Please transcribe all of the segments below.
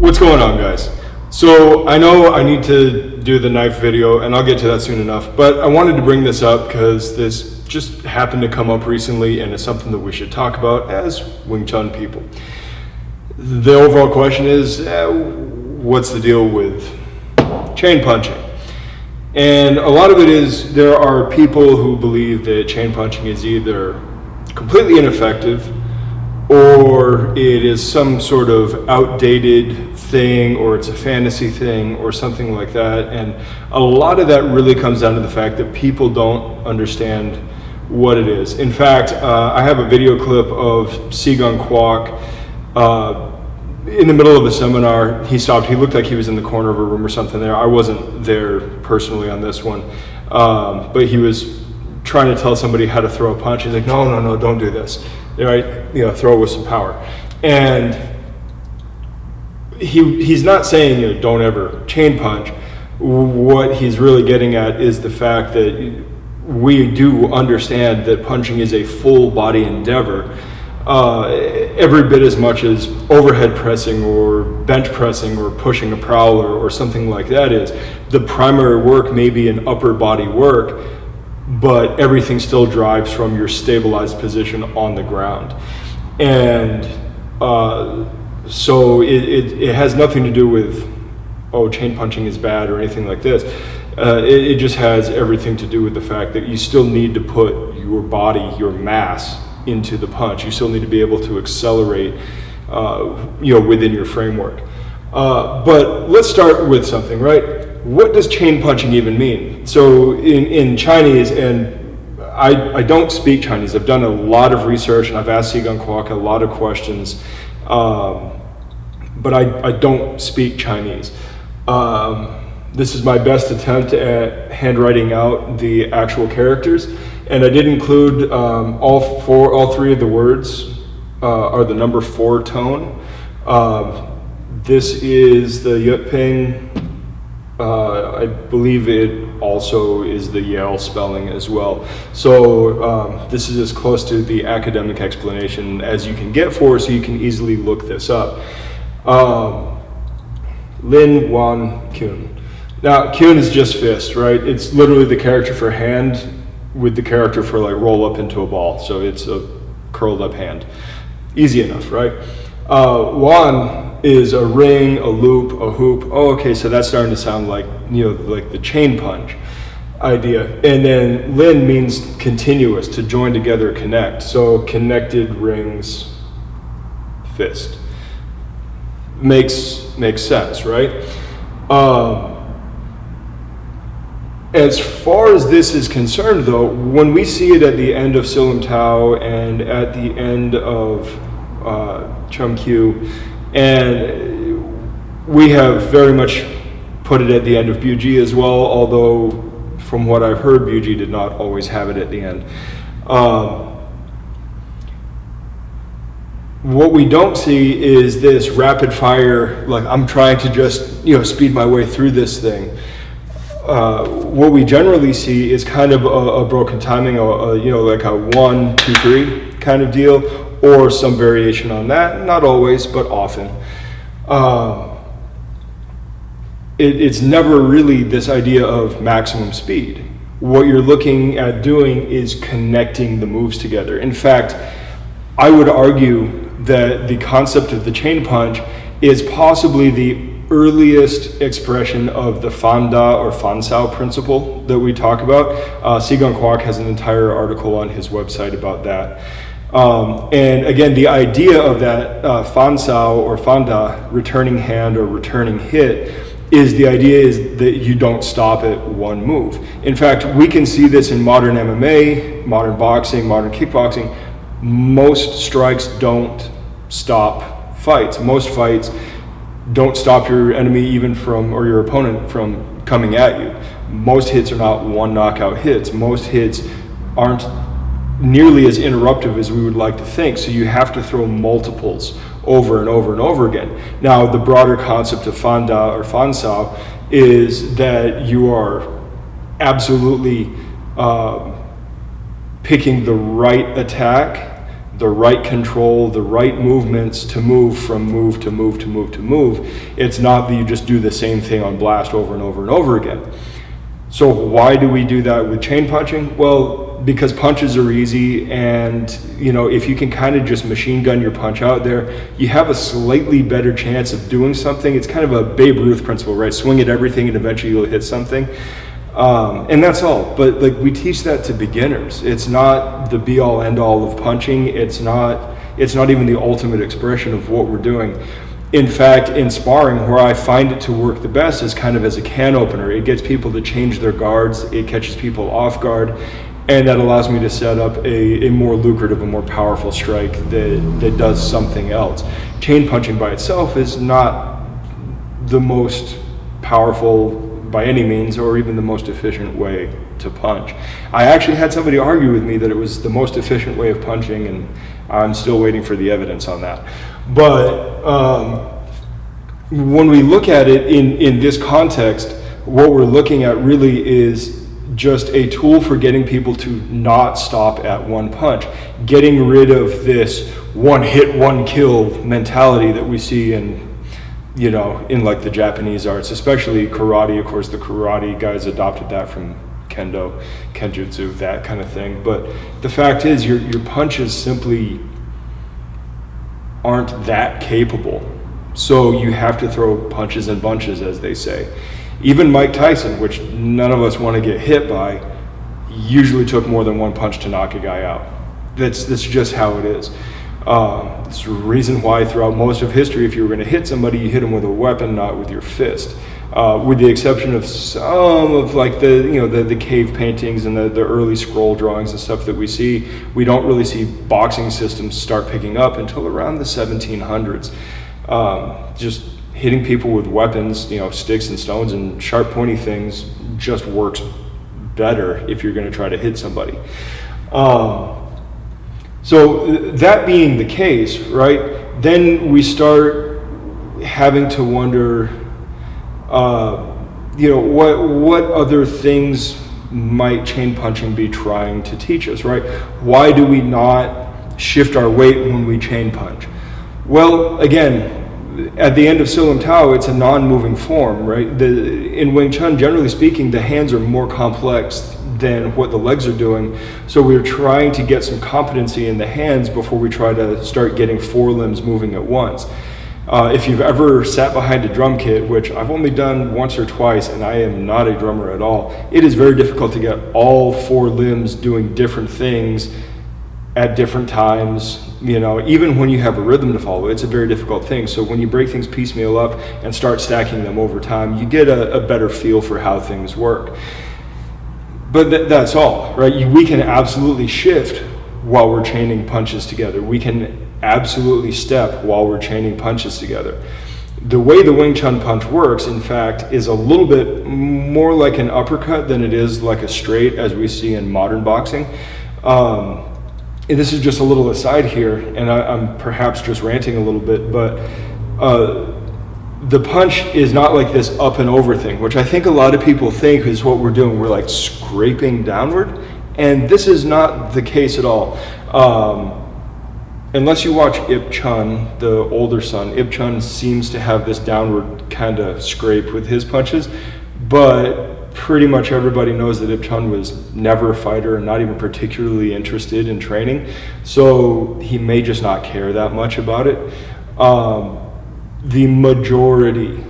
What's going on, guys? So I know I need to do the knife video and I'll get to that soon enough, but I wanted to bring this up because this just happened to come up recently and it's something that we should talk about as Wing Chun people. The overall question is, what's the deal with chain punching? And a lot of it is there are people who believe that chain punching is either completely ineffective or it is some sort of outdated thing, or it's a fantasy thing, or something like that. And a lot of that really comes down to the fact that people don't understand what it is. In fact, I have a video clip of Sigang Kwok in the middle of a seminar. He stopped. He looked like he was in the corner of a room or something there. I wasn't there personally on this one, but he was trying to tell somebody how to throw a punch. He's like, no, don't do this. Right? Throw it with some power. And he's not saying, don't ever chain punch. What he's really getting at is the fact that we do understand that punching is a full body endeavor, every bit as much as overhead pressing or bench pressing or pushing a prowler or something like that is. The primary work may be an upper body work, but everything still drives from your stabilized position on the ground. And so it has nothing to do with, chain punching is bad or anything like this. It just has everything to do with the fact that you still need to put your body, your mass into the punch. You still need to be able to accelerate, within your framework. But let's start with something, right? What does chain punching even mean? So in Chinese, and I don't speak Chinese. I've done a lot of research and I've asked Sigang Kwok a lot of questions, but I don't speak Chinise. This is my best attempt at handwriting out the actual characters, and I did include all three of the words are the number 4 tone. This is the Yuping. I believe it also is the Yale spelling as well. So this is as close to the academic explanation as you can get for it, so you can easily look this up. Lin Kyun. Now, Kyun is just fist, right? It's literally the character for hand with the character for like roll up into a ball. So it's a curled up hand. Easy enough, right? Waan is a ring, a loop, a hoop. Okay, so that's starting to sound like, like the chain punch idea. And then Lin means continuous, to join together, connect. So connected rings, fist. Makes sense, right? As far as this is concerned, though, when we see it at the end of Silim Tao and at the end of Chum Q, and we have very much put it at the end of Buji as well, although from what I've heard, Buji did not always have it at the end. What we don't see is this rapid fire, like I'm trying to just speed my way through this thing. What we generally see is kind of a broken timing, like a 1, 2, 3 kind of deal, or some variation on that. Not always, but often. It's never really this idea of maximum speed. What you're looking at doing is connecting the moves together. In fact, I would argue that the concept of the chain punch is possibly the earliest expression of the Faan Da or Sau principle that we talk about. Sigang Kwok has an entire article on his website about that. And again, the idea of that Sau or Faan Da, returning hand or returning hit, is the idea is that you don't stop at one move. In fact, we can see this in modern MMA, modern boxing, modern kickboxing. Most strikes don't stop fights. Most fights don't stop your enemy or your opponent from coming at you. Most hits are not one knockout hits. Most hits aren't nearly as interruptive as we would like to think. So you have to throw multiples over and over and over again. Now, the broader concept of Faan Da or Sau is that you are absolutely picking the right attack the right control, the right movements to move from move to move to move to move. It's not that you just do the same thing on blast over and over and over again. So why do we do that with chain punching? Well, because punches are easy, and if you can kind of just machine gun your punch out there, you have a slightly better chance of doing something. It's kind of a Babe Ruth principle, right? Swing at everything and eventually you'll hit something. And that's all. But we teach that to beginners. It's not the be all end all of punching. It's not even the ultimate expression of what we're doing. In fact, in sparring, where I find it to work the best is kind of as a can opener. It gets people to change their guards, it catches people off guard, and that allows me to set up a more lucrative, a more powerful strike that does something else. Chain punching by itself is not the most powerful by any means, or even the most efficient way to punch. I actually had somebody argue with me that it was the most efficient way of punching, and I'm still waiting for the evidence on that. But when we look at it in this context, what we're looking at really is just a tool for getting people to not stop at one punch, getting rid of this one hit, one kill mentality that we see in like the Japanese arts, especially karate. Of course, the karate guys adopted that from kendo, kenjutsu, that kind of thing. But the fact is, your punches simply aren't that capable. So you have to throw punches in bunches, as they say. Even Mike Tyson, which none of us want to get hit by, usually took more than one punch to knock a guy out. That's just how it is. It's the reason why throughout most of history, if you were going to hit somebody, you hit them with a weapon, not with your fist. With the exception of some of the cave paintings and the early scroll drawings and stuff that we see, we don't really see boxing systems start picking up until around the 1700s. Just hitting people with weapons, sticks and stones and sharp pointy things just works better if you're going to try to hit somebody. So that being the case, right, then we start having to wonder, what other things might chain punching be trying to teach us, right? Why do we not shift our weight when we chain punch? Well, again, at the end of Silam Tao, it's a non-moving form, right? In Wing Chun, generally speaking, the hands are more complex than what the legs are doing. So we're trying to get some competency in the hands before we try to start getting four limbs moving at once. If you've ever sat behind a drum kit, which I've only done once or twice, and I am not a drummer at all, it is very difficult to get all four limbs doing different things at different times. Even when you have a rhythm to follow, it's a very difficult thing. So when you break things piecemeal up and start stacking them over time, you get a better feel for how things work. But that's all, right? We can absolutely shift while we're chaining punches together. We can absolutely step while we're chaining punches together. The way the Wing Chun punch works, in fact, is a little bit more like an uppercut than it is like a straight, as we see in modern boxing. And this is just a little aside here, and I'm perhaps just ranting a little bit, but the punch is not like this up and over thing, which I think a lot of people think is what we're doing. We're like scraping downward, and this is not the case at all. Unless you watch Ip Chun, the older son, Ip Chun seems to have this downward kind of scrape with his punches, but pretty much everybody knows that Ip Chun was never a fighter and not even particularly interested in training, so he may just not care that much about it. The majority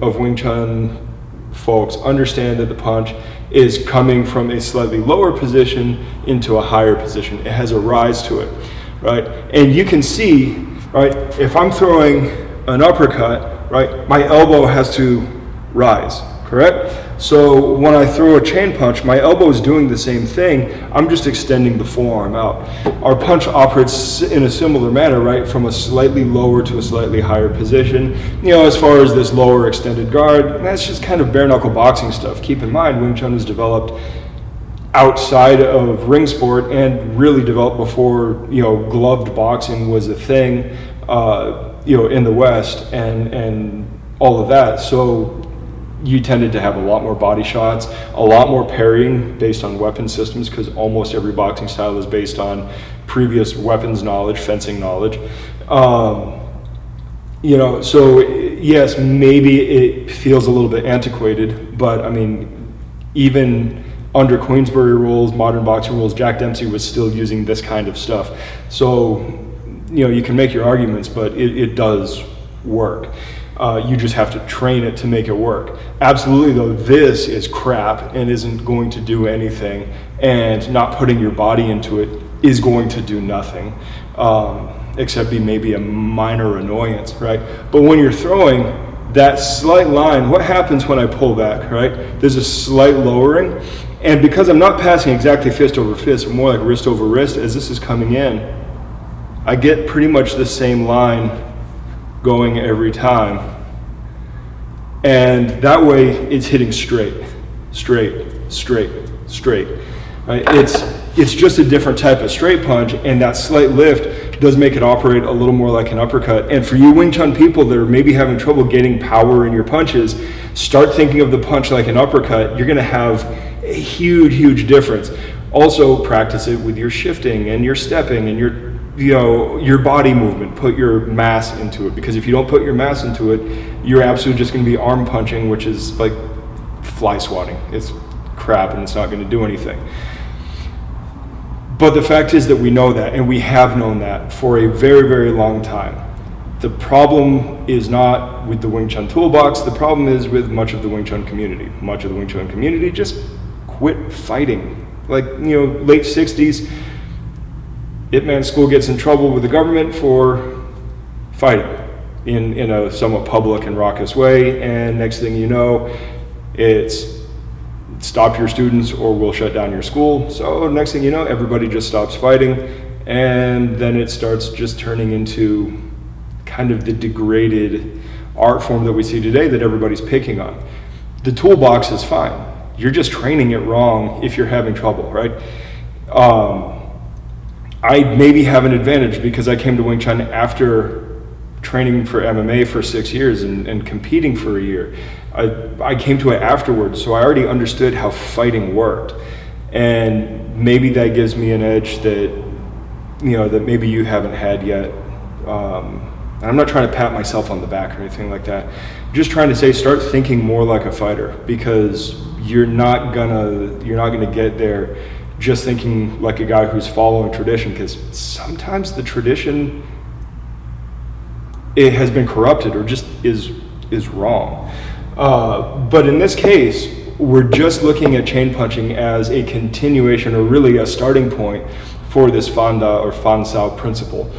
of Wing Chun folks understand that the punch is coming from a slightly lower position into a higher position. It has a rise to it, right? And you can see, right, if I'm throwing an uppercut, right, my elbow has to rise, correct? So when I throw a chain punch, my elbow is doing the same thing. I'm just extending the forearm out. Our punch operates in a similar manner, right? From a slightly lower to a slightly higher position. As far as this lower extended guard, that's just kind of bare knuckle boxing stuff. Keep in mind, Wing Chun was developed outside of ring sport and really developed before, gloved boxing was a thing, in the West and all of that. So you tended to have a lot more body shots, a lot more parrying based on weapon systems, because almost every boxing style is based on previous weapons knowledge, fencing knowledge. You know, so yes, maybe it feels a little bit antiquated, but I mean, even under Queensberry rules, modern boxing rules, Jack Dempsey was still using this kind of stuff. So, you know, you can make your arguments, but it does work. You just have to train it to make it work. Absolutely, though, this is crap and isn't going to do anything, and not putting your body into it is going to do nothing. Except be maybe a minor annoyance, right? But when you're throwing that slight line, what happens when I pull back, right? There's a slight lowering, and because I'm not passing exactly fist over fist, but more like wrist over wrist, as this is coming in, I get pretty much the same line going every time. And that way, it's hitting straight, right? It's just a different type of straight punch, and that slight lift does make it operate a little more like an uppercut. And for you Wing Chun people that are maybe having trouble getting power in your punches, start thinking of the punch like an uppercut. You're gonna have a huge difference. Also practice it with your shifting and your stepping and your body movement. Put your mass into it, because if you don't put your mass into it, you're absolutely just gonna be arm punching, which is like fly swatting. It's crap and it's not gonna do anything. But the fact is that we know that, and we have known that for a very long time. The problem is not with the Wing Chun toolbox, the problem is with much of the Wing Chun community. Much of the Wing Chun community just quit fighting. Like, you know, late 60s, Ip Man School gets in trouble with the government for fighting in a somewhat public and raucous way, and next thing you know, it's stop your students or we'll shut down your school. So next thing you know, everybody just stops fighting, and then it starts just turning into kind of the degraded art form that we see today that everybody's picking on. The toolbox is fine. You're just training it wrong if you're having trouble, right? I maybe have an advantage because I came to Wing Chun after training for MMA for 6 years and competing for a year. I came to it afterwards, so I already understood how fighting worked, and maybe that gives me an edge that, you know, that maybe you haven't had yet. I'm not trying to pat myself on the back or anything like that. I'm just trying to say, start thinking more like a fighter, because you're not gonna get there just thinking like a guy who's following tradition, because sometimes the tradition, it has been corrupted or just is wrong. But in this case, we're just looking at chain punching as a continuation, or really a starting point for this Fan Da or Fan Sau principle,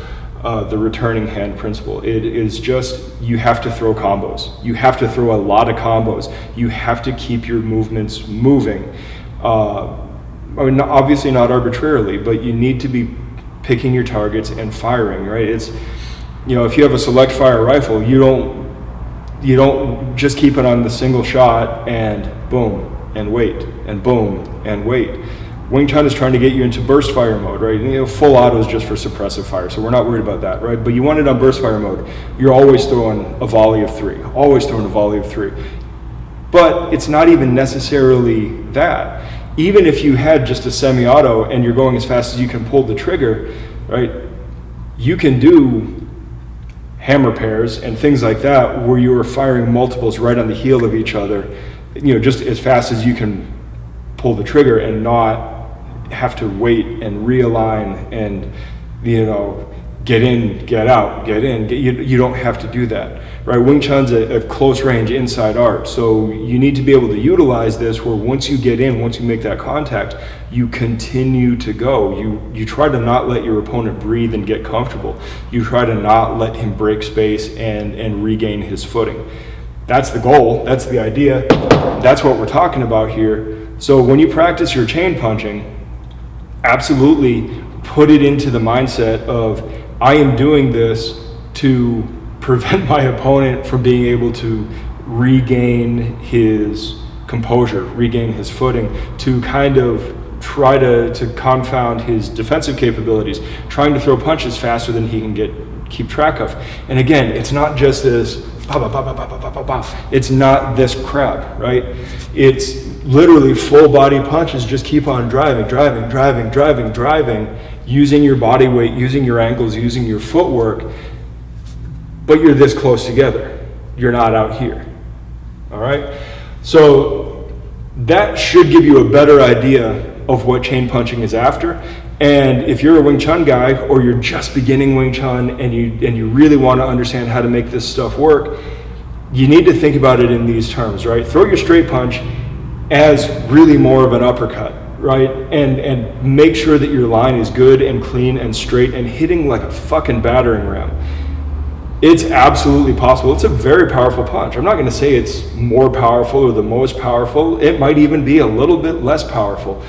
the returning hand principle. It is just, you have to throw combos. You have to throw a lot of combos. You have to keep your movements moving. I mean, obviously not arbitrarily, but you need to be picking your targets and firing, right? It's, you know, if you have a select fire rifle, you don't just keep it on the single shot and boom and wait and boom and wait. Wing Chun is trying to get you into burst fire mode, right? You know, full auto is just for suppressive fire, so we're not worried about that, right? But you want it on burst fire mode. You're always throwing a volley of three, But it's not even necessarily that. Even if you had just a semi-auto and you're going as fast as you can pull the trigger, right? You can do hammer pairs and things like that where you are firing multiples right on the heel of each other, you know, just as fast as you can pull the trigger and not have to wait and realign and, you know, get in, get out, get in. You don't have to do that, right? Wing Chun's a close range inside art, so you need to be able to utilize this where once you get in, once you make that contact, you continue to go. You try to not let your opponent breathe and get comfortable. You try to not let him break space and regain his footing. That's the goal, that's the idea, that's what we're talking about here. So when you practice your chain punching, absolutely put it into the mindset of, I am doing this to prevent my opponent from being able to regain his composure, regain his footing, to kind of try to confound his defensive capabilities, trying to throw punches faster than he can keep track of. And again, it's not just this, it's not this crap, right? It's literally full body punches, just keep on driving, using your body weight, using your ankles, using your footwork, but you're this close together. You're not out here, all right? So that should give you a better idea of what chain punching is after. And if you're a Wing Chun guy, or you're just beginning Wing Chun and you really want to understand how to make this stuff work, you need to think about it in these terms, right? Throw your straight punch as really more of an uppercut, right? And make sure that your line is good and clean and straight and hitting like a fucking battering ram. It's absolutely possible. It's a very powerful punch. I'm not going to say it's more powerful or the most powerful. It might even be a little bit less powerful.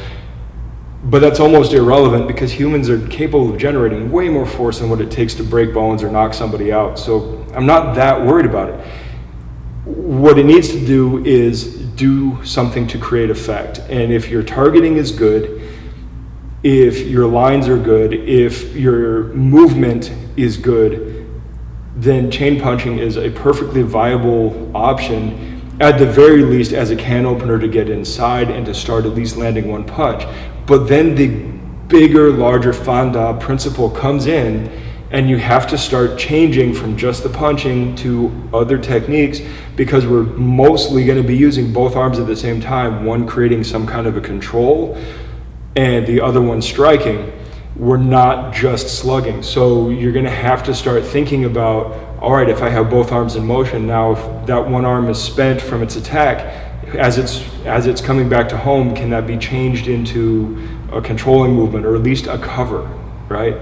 But that's almost irrelevant, because humans are capable of generating way more force than what it takes to break bones or knock somebody out. So I'm not that worried about it. What it needs to do is do something to create effect. And if your targeting is good, if your lines are good, if your movement is good, then chain punching is a perfectly viable option, at the very least as a can opener to get inside and to start at least landing one punch. But then the bigger, larger Phán Da principle comes in, and you have to start changing from just the punching to other techniques, because we're mostly going to be using both arms at the same time, one creating some kind of a control and the other one striking. We're not just slugging. So you're going to have to start thinking about, all right, if I have both arms in motion, now if that one arm is spent from its attack, as it's coming back to home, can that be changed into a controlling movement, or at least a cover, right?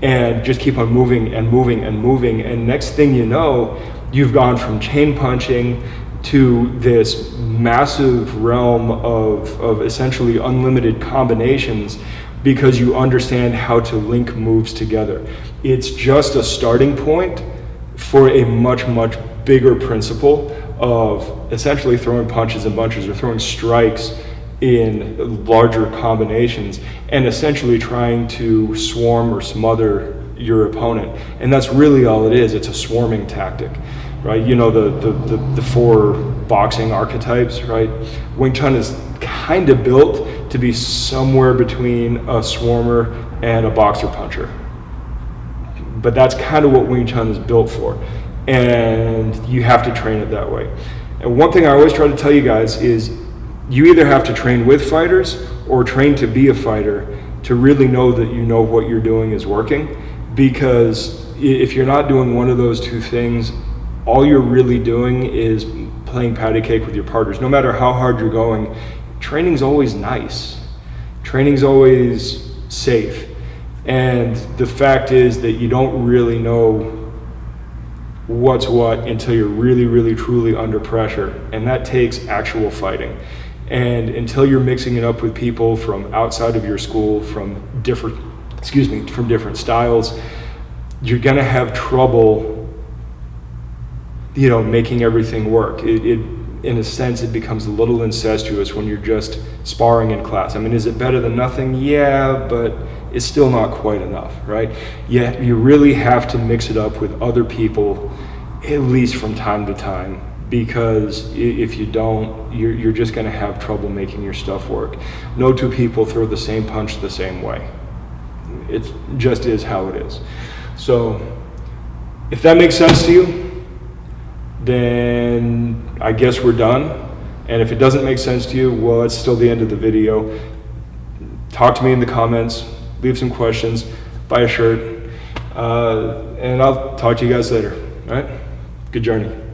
And just keep on moving and moving and moving. And next thing you know, you've gone from chain punching to this massive realm of essentially unlimited combinations, because you understand how to link moves together. It's just a starting point for a much, much bigger principle of essentially throwing punches and bunches, or throwing strikes in larger combinations, and essentially trying to swarm or smother your opponent. And that's really all it is. It's a swarming tactic, right? You know, the four boxing archetypes, right? Wing Chun is kind of built to be somewhere between a swarmer and a boxer puncher. But that's kind of what Wing Chun is built for. And you have to train it that way. And one thing I always try to tell you guys is, you either have to train with fighters or train to be a fighter to really know that you know what you're doing is working. Because if you're not doing one of those two things, all you're really doing is playing patty cake with your partners. No matter how hard you're going, training's always nice. Training's always safe. And the fact is that you don't really know what's what until you're really, really, truly under pressure. And that takes actual fighting. And until you're mixing it up with people from outside of your school, from different styles, you're gonna have trouble, you know, making everything work. In a sense, it becomes a little incestuous when you're just sparring in class. I mean, is it better than nothing? Yeah, but it's still not quite enough, right? Yeah, you really have to mix it up with other people, at least from time to time, because if you don't, you're just gonna have trouble making your stuff work. No two people throw the same punch the same way. It just is how it is. So if that makes sense to you, then I guess we're done. And if it doesn't make sense to you, well, it's still the end of the video. Talk to me in the comments, leave some questions, buy a shirt, and I'll talk to you guys later, all right? Good journey.